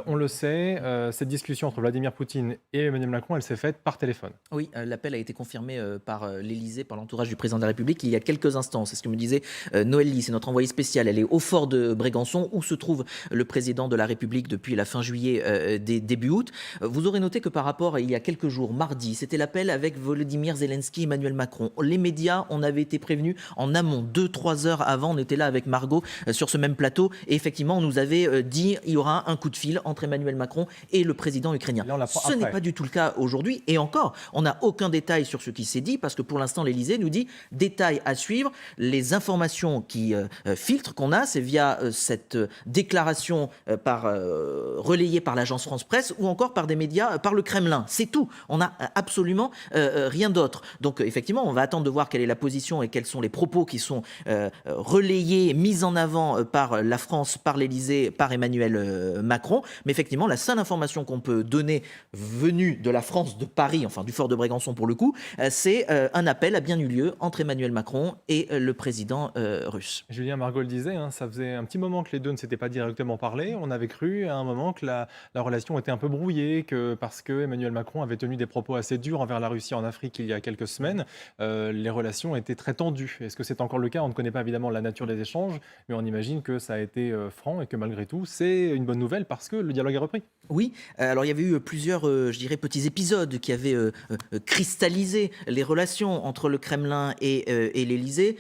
On le sait, cette discussion entre Vladimir Poutine et Emmanuel Macron, elle s'est faite par téléphone. Oui, l'appel a été confirmé, par, l'Élysée, par l'entourage du président de la République il y a quelques instants. C'est ce que me disait, Noël Ly, c'est notre envoyée spéciale. Elle est au fort de Brégançon où se trouve le président de la République depuis la fin juillet, début août. Vous aurez noté que par rapport à il y a quelques jours, mardi, c'était l'appel avec Volodymyr Zelensky, Emmanuel Macron. Les médias, on avait été prévenus en amont, 2-3 heures avant, on était là avec Margot, sur ce même plateau et effectivement, on nous avait, dit: «Il y aura un coup de fil entre Emmanuel Macron et le président ukrainien». Là, on l'apprend Ce n'est après. pas du tout le cas aujourd'hui et encore, on n'a aucun détail sur ce qui s'est dit parce que pour l'instant, l'Élysée nous dit détail à suivre. Les informations qui filtrent qu'on a, c'est via cette déclaration relayée par l'agence France Presse ou encore par des médias, par le Kremlin. C'est tout. On n'a absolument rien d'autre. Donc effectivement, on va attendre de voir quelle est la position et quels sont les propos qui sont relayés, mis en avant par la France, par l'Élysée, par Emmanuel Macron. Mais effectivement, la seule information qu'on peut donner venue de la France, de Paris, enfin du fort de Brégançon pour le coup, c'est un appel a bien eu lieu entre Emmanuel Macron et le président russe. Julien Margot le disait, hein, ça faisait un petit moment que les deux ne s'étaient pas directement parlé. On avait cru à un moment que la relation était un peu brouillée, que parce que Emmanuel Macron avait tenu des propos assez durs envers la Russie en Afrique il y a quelques semaines, les relations étaient très tendues. Est-ce que c'est encore le cas? On ne connaît pas évidemment la nature des échanges, mais on imagine que ça a été franc et que malgré tout, c'est une bonne nouvelle parce que le dialogue est repris. Oui, alors il y avait eu plusieurs, je dirais, petits épisodes qui avaient cristallisé les relations entre le Kremlin et l'Élysée.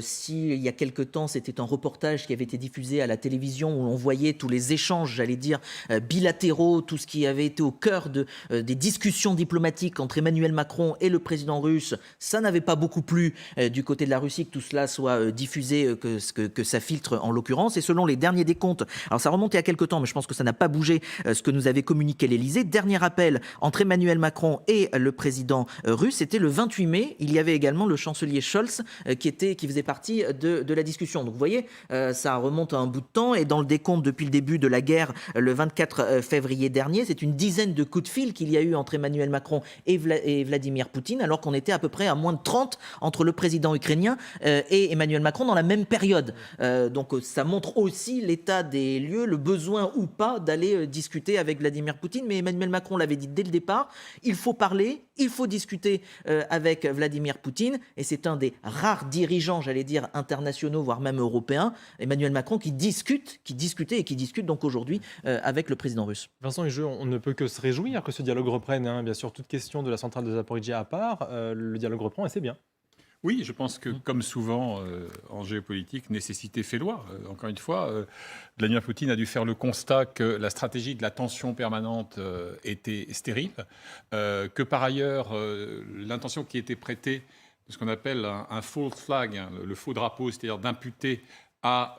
Si il y a quelque temps, c'était un reportage qui avait été diffusé à la télévision où l'on voyait tous les échanges, j'allais dire, bilatéraux, tout ce qui avait été au cœur des discussions diplomatiques entre Emmanuel Macron et le président russe, ça n'avait pas beaucoup plu du côté de la Russie que tout cela soit diffusé, que ça filtre en l'occurrence. Et selon les derniers décomptes, alors ça remontait à quelque temps, mais je pense que ça n'a pas bougé, ce que nous avait communiqué l'Élysée. Dernier appel entre Emmanuel Macron et le président russe, c'était le 28 mai. Il y avait également le chancelier Scholz qui faisait partie de la discussion. Donc vous voyez, ça remonte à un bout de temps et dans le décompte depuis le début de la guerre, le 24 février dernier, c'est une dizaine de coups de fil qu'il y a eu entre Emmanuel Macron et Vladimir Poutine, alors qu'on était à peu près à moins de 30 entre le président ukrainien et Emmanuel Macron dans la même période. Donc ça montre aussi l'état des lieux, le besoin ou pas d'aller discuter avec Vladimir Poutine. Mais Emmanuel Macron l'avait dit dès le départ, il faut parler, il faut discuter avec Vladimir Poutine. Et c'est un des rares dirigeants, j'allais dire, internationaux, voire même européens, Emmanuel Macron, qui discutait et qui discute donc aujourd'hui avec le président russe. Vincent Hugeux, on ne peut que se réjouir que ce dialogue reprenne, hein. Bien sûr, toute question de la centrale de Zaporijia à part, le dialogue reprend et c'est bien. Oui, je pense que, comme souvent en géopolitique, nécessité fait loi. Encore une fois, Vladimir Poutine a dû faire le constat que la stratégie de la tension permanente était stérile, que par ailleurs, l'intention qui était prêtée de ce qu'on appelle un false flag, hein, le faux drapeau, c'est-à-dire d'imputer à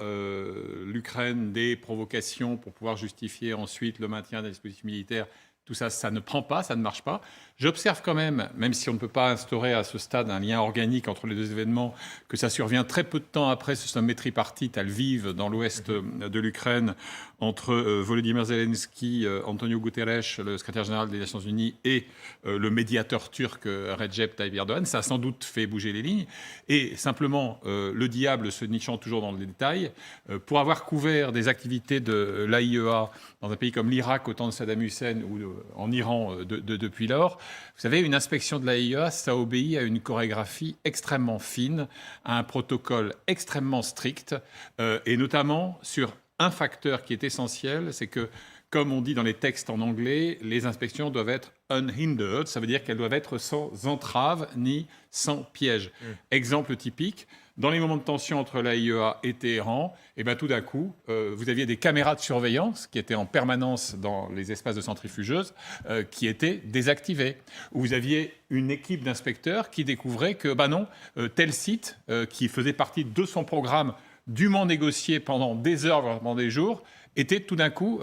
l'Ukraine des provocations pour pouvoir justifier ensuite le maintien des dispositifs militaires. Tout ça, ça ne prend pas, ça ne marche pas. J'observe quand même si on ne peut pas instaurer à ce stade un lien organique entre les deux événements, que ça survient très peu de temps après ce sommet tripartite à Lviv, dans l'ouest de l'Ukraine, entre Volodymyr Zelensky, Antonio Guterres, le secrétaire général des Nations Unies, et le médiateur turc Recep Tayyip Erdogan. Ça a sans doute fait bouger les lignes. Et simplement, le diable se nichant toujours dans les détails, pour avoir couvert des activités de l'AIEA dans un pays comme l'Irak au temps de Saddam Hussein ou en Iran depuis lors, vous savez, une inspection de l'AIEA, ça obéit à une chorégraphie extrêmement fine, à un protocole extrêmement strict, et notamment sur un facteur qui est essentiel, c'est que, comme on dit dans les textes en anglais, les inspections doivent être unhindered, ça veut dire qu'elles doivent être sans entrave ni sans piège. Exemple typique, dans les moments de tension entre l'AIEA et Téhéran, et ben tout d'un coup, vous aviez des caméras de surveillance qui étaient en permanence dans les espaces de centrifugeuses, qui étaient désactivées. Où vous aviez une équipe d'inspecteurs qui découvrait que, ben non, tel site, qui faisait partie de son programme dûment négocié pendant des heures, voire pendant des jours, était tout d'un coup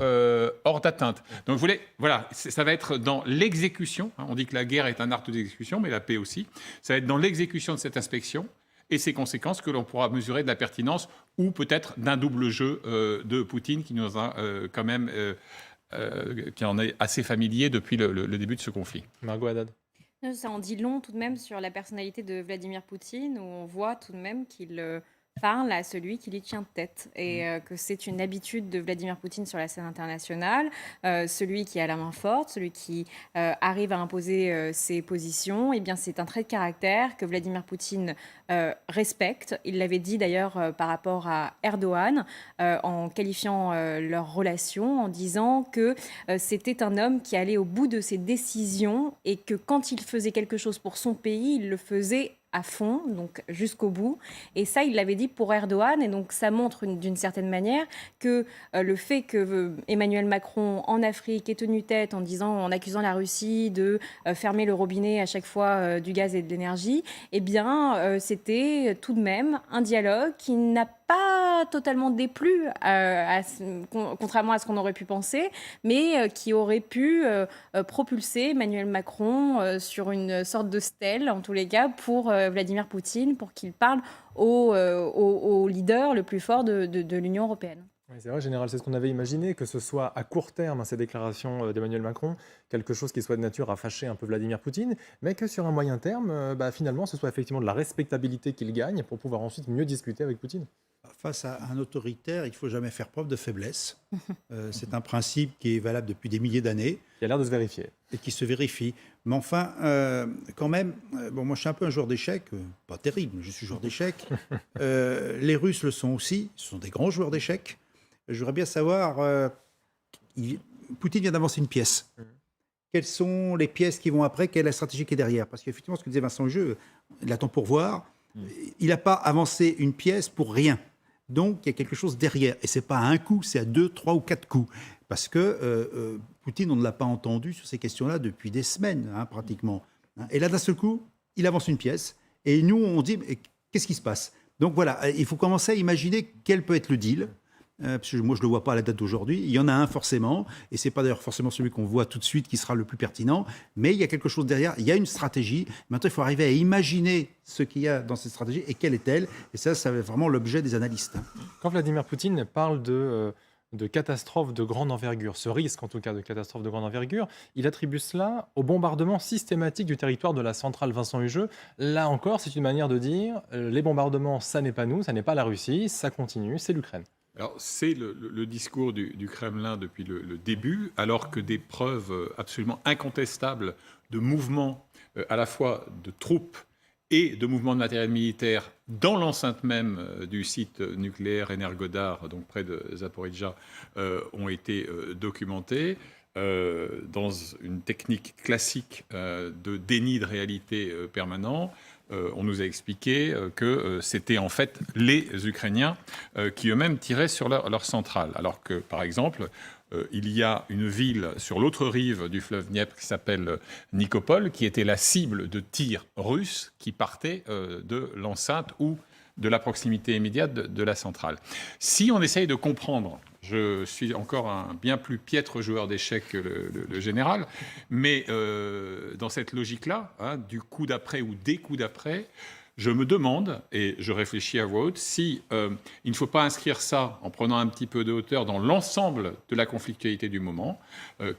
hors d'atteinte. Donc vous voulez, voilà, ça va être dans l'exécution, hein, on dit que la guerre est un art d'exécution, mais la paix aussi, ça va être dans l'exécution de cette inspection et ses conséquences que l'on pourra mesurer de la pertinence ou peut-être d'un double jeu de Poutine qui nous a quand même, qui en est assez familier depuis le début de ce conflit. Margot Haddad. Ça en dit long tout de même sur la personnalité de Vladimir Poutine, où on voit tout de même qu'il parle à celui qui lui tient tête et que c'est une habitude de Vladimir Poutine sur la scène internationale, celui qui a la main forte, celui qui arrive à imposer ses positions, et bien c'est un trait de caractère que Vladimir Poutine respecte. Il l'avait dit d'ailleurs par rapport à Erdogan en qualifiant leur relation, en disant que c'était un homme qui allait au bout de ses décisions et que quand il faisait quelque chose pour son pays, il le faisait à fond, donc jusqu'au bout. Et ça, il l'avait dit pour Erdogan. Et donc, ça montre d'une certaine manière que le fait que Emmanuel Macron, en Afrique, ait tenu tête en accusant la Russie de fermer le robinet à chaque fois du gaz et de l'énergie, eh bien, c'était tout de même un dialogue qui n'a pas totalement déplu, contrairement à ce qu'on aurait pu penser, mais qui aurait pu propulser Emmanuel Macron sur une sorte de stèle, en tous les cas, pour Vladimir Poutine, pour qu'il parle au leader le plus fort de l'Union européenne. Oui, c'est vrai, Général, c'est ce qu'on avait imaginé, que ce soit à court terme, ces déclarations d'Emmanuel Macron, quelque chose qui soit de nature à fâcher un peu Vladimir Poutine, mais que sur un moyen terme, finalement, ce soit effectivement de la respectabilité qu'il gagne pour pouvoir ensuite mieux discuter avec Poutine. Face à un autoritaire, il ne faut jamais faire preuve de faiblesse. C'est un principe qui est valable depuis des milliers d'années. Qui a l'air de se vérifier. Et qui se vérifie. Mais enfin, quand même, moi je suis un peu un joueur d'échecs, pas terrible, mais je suis joueur d'échecs. Les Russes le sont aussi, ce sont des grands joueurs d'échecs. Je voudrais bien savoir, Poutine vient d'avancer une pièce. Quelles sont les pièces qui vont après? Quelle est la stratégie qui est derrière? Parce qu'effectivement, ce que disait Vincent Hugeux, il attend pour voir. Il n'a pas avancé une pièce pour rien. Donc, il y a quelque chose derrière. Et ce n'est pas à un coup, c'est à 2, 3 ou 4 coups. Parce que Poutine, on ne l'a pas entendu sur ces questions-là depuis des semaines, pratiquement. Et là, d'un seul coup, il avance une pièce. Et nous, on dit, qu'est-ce qui se passe? Donc voilà, il faut commencer à imaginer quel peut être le deal. Parce que moi, je ne le vois pas à la date d'aujourd'hui. Il y en a un forcément. Et ce n'est pas d'ailleurs forcément celui qu'on voit tout de suite qui sera le plus pertinent. Mais il y a quelque chose derrière. Il y a une stratégie. Maintenant, il faut arriver à imaginer ce qu'il y a dans cette stratégie et quelle est-elle. Et ça va être vraiment l'objet des analystes. Quand Vladimir Poutine parle de catastrophe de grande envergure, ce risque en tout cas de catastrophe de grande envergure, il attribue cela au bombardement systématique du territoire de la centrale Vincent Hugeux. Là encore, c'est une manière de dire les bombardements, ça n'est pas nous, ça n'est pas la Russie, ça continue, c'est l'Ukraine. Alors, c'est le discours du Kremlin depuis le début, alors que des preuves absolument incontestables de mouvements à la fois de troupes et de mouvements de matériel militaire dans l'enceinte même du site nucléaire Energodar, donc près de Zaporijjia, ont été documentés dans une technique classique de déni de réalité permanent. On nous a expliqué que c'était en fait les Ukrainiens qui eux-mêmes tiraient sur leur centrale. Alors que, par exemple, il y a une ville sur l'autre rive du fleuve Dniepr qui s'appelle Nikopol, qui était la cible de tirs russes qui partaient de l'enceinte ou de la proximité immédiate de la centrale. Si on essaye de comprendre, je suis encore un bien plus piètre joueur d'échecs que le général, mais dans cette logique-là, du coup d'après ou des coups d'après, je me demande, et je réfléchis à voix haute, si il ne faut pas inscrire ça en prenant un petit peu de hauteur dans l'ensemble de la conflictualité du moment.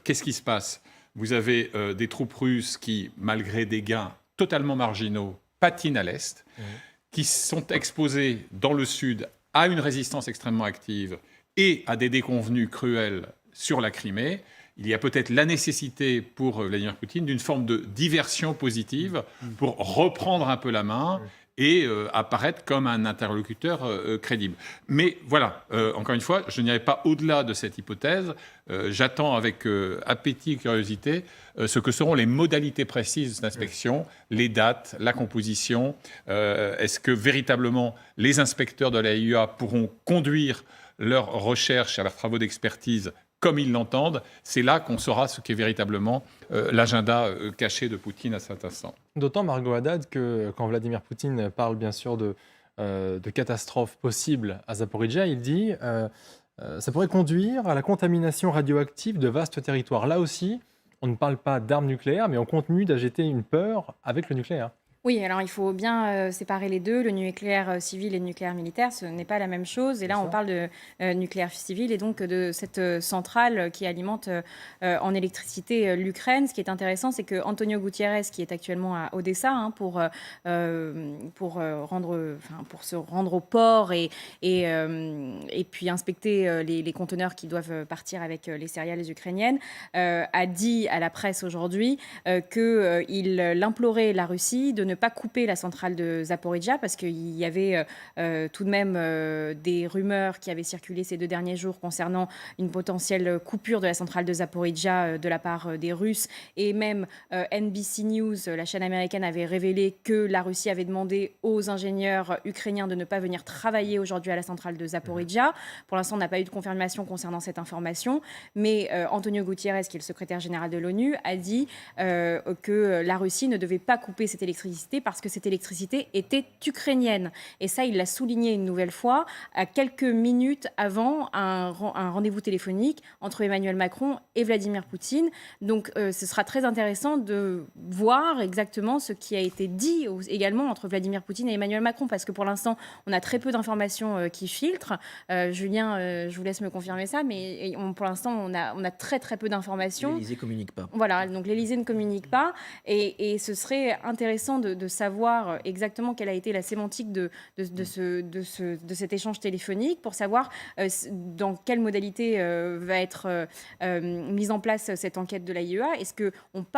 Qu'est-ce qui se passe? Vous avez des troupes russes qui, malgré des gains totalement marginaux, patinent à l'est, qui sont exposées dans le sud à une résistance extrêmement active et à des déconvenues cruelles sur la Crimée. Il y a peut-être la nécessité pour Vladimir Poutine d'une forme de diversion positive pour reprendre un peu la main et apparaître comme un interlocuteur crédible. Mais voilà, encore une fois, je n'irai pas au-delà de cette hypothèse. J'attends avec appétit et curiosité ce que seront les modalités précises d'inspection, les dates, la composition. Est-ce que véritablement les inspecteurs de l'AIEA pourront conduire leurs recherches et leurs travaux d'expertise comme ils l'entendent? C'est là qu'on saura ce qu'est véritablement l'agenda caché de Poutine à cet instant. D'autant, Margot Haddad, que quand Vladimir Poutine parle bien sûr de catastrophes possibles à Zaporijjia, il dit ça pourrait conduire à la contamination radioactive de vastes territoires. Là aussi, on ne parle pas d'armes nucléaires, mais on continue d'agiter une peur avec le nucléaire. Oui, alors il faut bien séparer les deux. Le nucléaire civil et le nucléaire militaire, ce n'est pas la même chose. Et là, on parle de nucléaire civil et donc de cette centrale qui alimente en électricité l'Ukraine. Ce qui est intéressant, c'est que Antonio Gutiérrez, qui est actuellement à Odessa pour se rendre au port et puis inspecter les conteneurs qui doivent partir avec les céréales ukrainiennes, a dit à la presse aujourd'hui qu'il implorait la Russie de ne pas couper la centrale de Zaporijjia parce qu'il y avait tout de même des rumeurs qui avaient circulé ces 2 derniers jours concernant une potentielle coupure de la centrale de Zaporijjia de la part des Russes. Et même NBC News, la chaîne américaine, avait révélé que la Russie avait demandé aux ingénieurs ukrainiens de ne pas venir travailler aujourd'hui à la centrale de Zaporijjia. Pour l'instant, on n'a pas eu de confirmation concernant cette information, mais Antonio Gutiérrez, qui est le secrétaire général de l'ONU, a dit que la Russie ne devait pas couper cette électricité parce que cette électricité était ukrainienne. Et ça, il l'a souligné une nouvelle fois à quelques minutes avant un rendez-vous téléphonique entre Emmanuel Macron et Vladimir Poutine. Donc, ce sera très intéressant de voir exactement ce qui a été dit également entre Vladimir Poutine et Emmanuel Macron, parce que pour l'instant, on a très peu d'informations qui filtrent. Julien, je vous laisse me confirmer ça, mais pour l'instant, on a très très peu d'informations. L'Élysée ne communique pas. Voilà, donc l'Élysée ne communique pas, et ce serait intéressant de savoir exactement quelle a été la sémantique de cet échange téléphonique pour savoir dans quelle modalité va être mise en place cette enquête de l'AIEA. Est-ce qu'on